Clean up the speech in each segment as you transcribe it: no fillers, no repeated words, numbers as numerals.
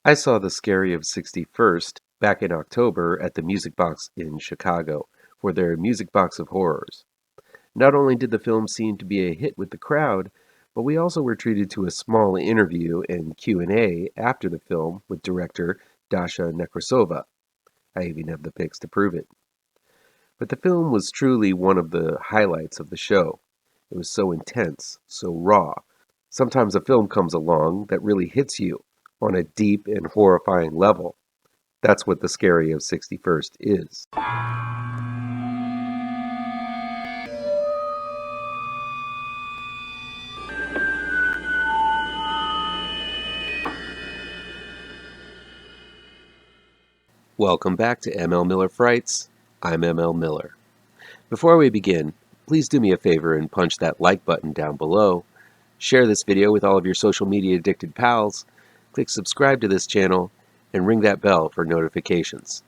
I saw The Scary of 61st back in October at the Music Box in Chicago for their Music Box of Horrors. Not only did the film seem to be a hit with the crowd, but we also were treated to a small interview and Q&A after the film with director Dasha Nekrasova. I even have the pics to prove it. But the film was truly one of the highlights of the show. It was so intense, so raw. Sometimes a film comes along that really hits you on a deep and horrifying level. That's what The Scary of 61st is. Welcome back to ML Miller Frights. I'm ML Miller. Before we begin, please do me a favor and punch that like button down below. Share this video with all of your social media addicted pals. Click subscribe to this channel and ring that bell for notifications.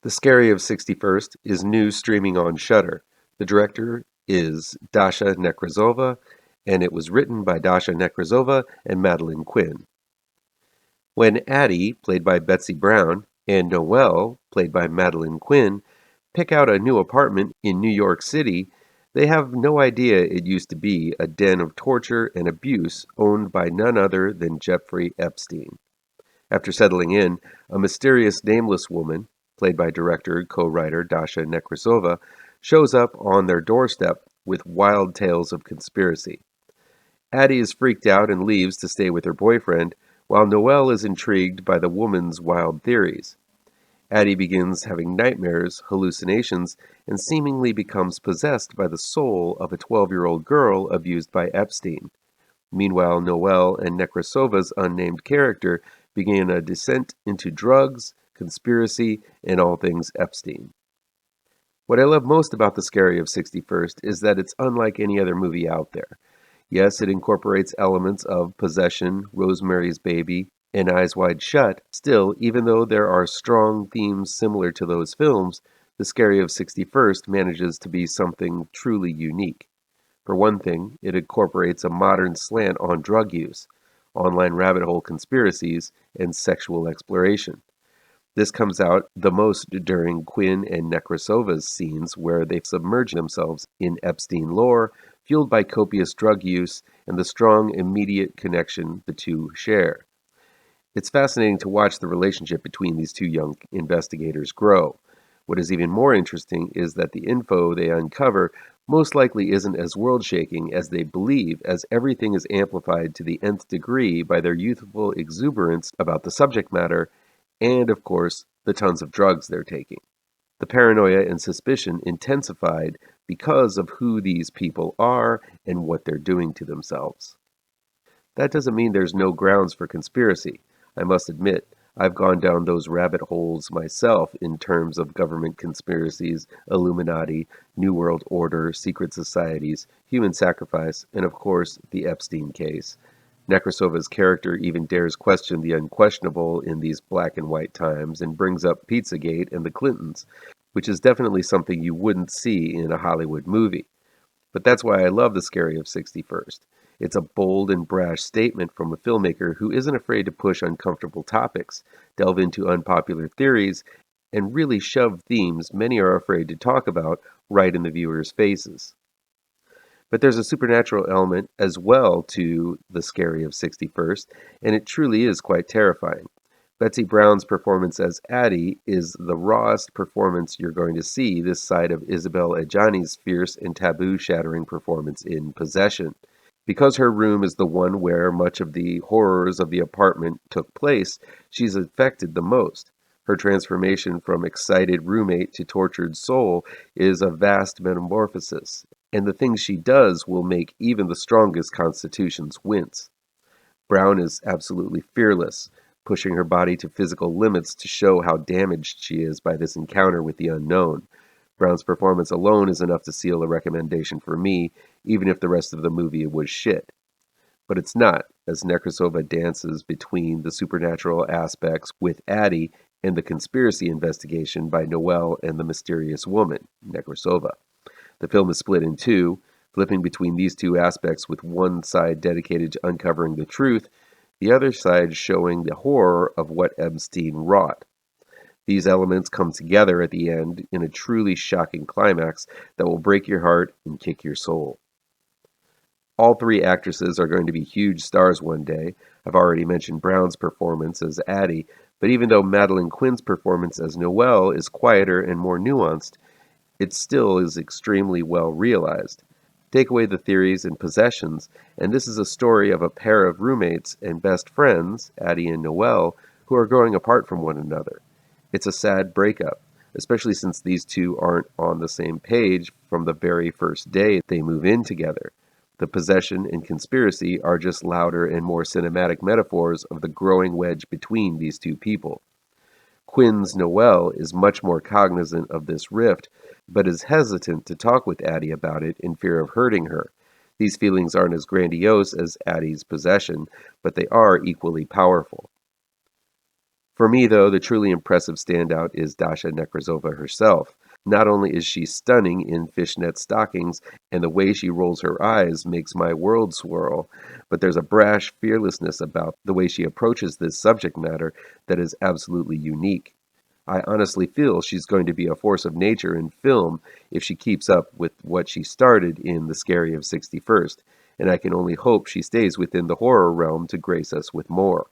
The Scary of 61st is new streaming on Shudder. The director is Dasha Nekrasova, and it was written by Dasha Nekrasova and Madeline Quinn. When Addie, played by Betsy Brown, and Noelle, played by Madeline Quinn, pick out a new apartment in New York City, they have no idea it used to be a den of torture and abuse owned by none other than Jeffrey Epstein. After settling in, a mysterious nameless woman, played by director co-writer Dasha Nekrasova, shows up on their doorstep with wild tales of conspiracy. Addie is freaked out and leaves to stay with her boyfriend, while Noelle is intrigued by the woman's wild theories. Addie begins having nightmares, hallucinations, and seemingly becomes possessed by the soul of a 12-year-old girl abused by Epstein. Meanwhile, Noelle and Nekrasova's unnamed character begin a descent into drugs, conspiracy, and all things Epstein. What I love most about The Scary of 61st is that it's unlike any other movie out there. Yes, it incorporates elements of Possession, Rosemary's Baby, and Eyes Wide Shut. Still, even though there are strong themes similar to those films, The Scary of 61st manages to be something truly unique. For one thing, it incorporates a modern slant on drug use, online rabbit hole conspiracies, and sexual exploration. This comes out the most during Quinn and Nekrasova's scenes where they submerge themselves in Epstein lore, fueled by copious drug use and the strong immediate connection the two share. It's fascinating to watch the relationship between these two young investigators grow. What is even more interesting is that the info they uncover most likely isn't as world-shaking as they believe, as everything is amplified to the nth degree by their youthful exuberance about the subject matter and, of course, the tons of drugs they're taking. The paranoia and suspicion intensified because of who these people are and what they're doing to themselves. That doesn't mean there's no grounds for conspiracy. I must admit, I've gone down those rabbit holes myself in terms of government conspiracies, Illuminati, New World Order, secret societies, human sacrifice, and of course, the Epstein case. Nekrasova's character even dares question the unquestionable in these black and white times and brings up Pizzagate and the Clintons, which is definitely something you wouldn't see in a Hollywood movie. But that's why I love The Scary of 61st. It's a bold and brash statement from a filmmaker who isn't afraid to push uncomfortable topics, delve into unpopular theories, and really shove themes many are afraid to talk about right in the viewers' faces. But there's a supernatural element as well to The Scary of 61st, and it truly is quite terrifying. Betsy Brown's performance as Addie is the rawest performance you're going to see this side of Isabelle Adjani's fierce and taboo-shattering performance in Possession. Because her room is the one where much of the horrors of the apartment took place, she's affected the most. Her transformation from excited roommate to tortured soul is a vast metamorphosis, and the things she does will make even the strongest constitutions wince. Brown is absolutely fearless, pushing her body to physical limits to show how damaged she is by this encounter with the unknown. Brown's performance alone is enough to seal a recommendation for me, even if the rest of the movie was shit. But it's not, as Nekrasova dances between the supernatural aspects with Addie and the conspiracy investigation by Noelle and the mysterious woman, Nekrasova. The film is split in two, flipping between these two aspects with one side dedicated to uncovering the truth, the other side showing the horror of what Epstein wrought. These elements come together at the end in a truly shocking climax that will break your heart and kick your soul. All three actresses are going to be huge stars one day. I've already mentioned Brown's performance as Addie, but even though Madeline Quinn's performance as Noelle is quieter and more nuanced, it still is extremely well realized. Take away the theories and possessions, and this is a story of a pair of roommates and best friends, Addie and Noelle, who are growing apart from one another. It's a sad breakup, especially since these two aren't on the same page from the very first day they move in together. The possession and conspiracy are just louder and more cinematic metaphors of the growing wedge between these two people. Quinn's Noelle is much more cognizant of this rift, but is hesitant to talk with Addie about it in fear of hurting her. These feelings aren't as grandiose as Addie's possession, but they are equally powerful. For me, though, the truly impressive standout is Dasha Nekrasova herself. Not only is she stunning in fishnet stockings, and the way she rolls her eyes makes my world swirl, but there's a brash fearlessness about the way she approaches this subject matter that is absolutely unique. I honestly feel she's going to be a force of nature in film if she keeps up with what she started in The Scary of 61st, and I can only hope she stays within the horror realm to grace us with more.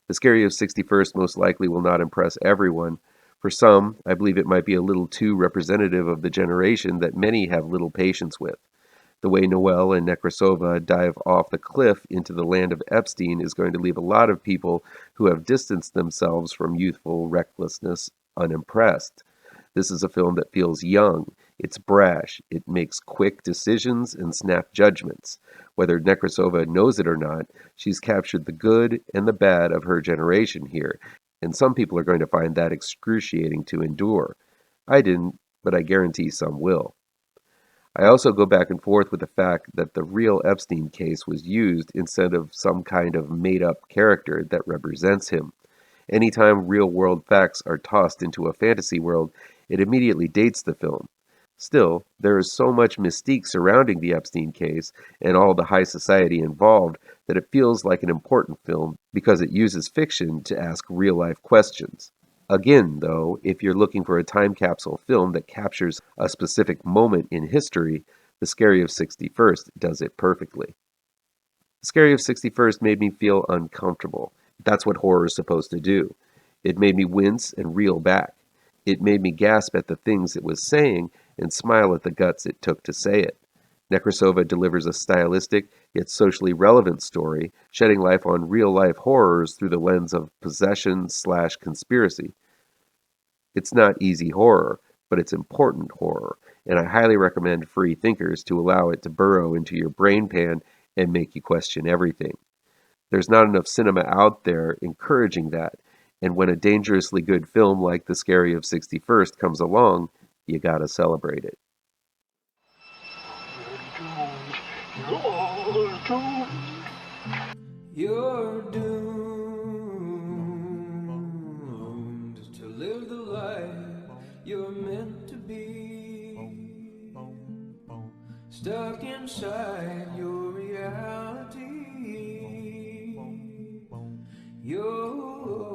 The Scary of 61st most likely will not impress everyone. For some, I believe it might be a little too representative of the generation that many have little patience with. The way Noelle and Nekrasova dive off the cliff into the land of Epstein is going to leave a lot of people who have distanced themselves from youthful recklessness unimpressed. This is a film that feels young. It's brash. It makes quick decisions and snap judgments. Whether Nekrasova knows it or not, she's captured the good and the bad of her generation here, and some people are going to find that excruciating to endure. I didn't, but I guarantee some will. I also go back and forth with the fact that the real Epstein case was used instead of some kind of made-up character that represents him. Anytime real-world facts are tossed into a fantasy world, it immediately dates the film. Still, there is so much mystique surrounding the Epstein case and all the high society involved that it feels like an important film because it uses fiction to ask real-life questions. Again, though, if you're looking for a time capsule film that captures a specific moment in history, The Scary of 61st does it perfectly. The Scary of 61st made me feel uncomfortable. That's what horror is supposed to do. It made me wince and reel back. It made me gasp at the things it was saying and smile at the guts it took to say it. Nekrasova delivers a stylistic yet socially relevant story, shedding light on real-life horrors through the lens of possession/conspiracy. It's not easy horror, but it's important horror, and I highly recommend free thinkers to allow it to burrow into your brain pan and make you question everything. There's not enough cinema out there encouraging that, and when a dangerously good film like The Scary of 61st comes along, you gotta celebrate it. You're doomed to live the life you're meant to be, stuck inside your reality. You're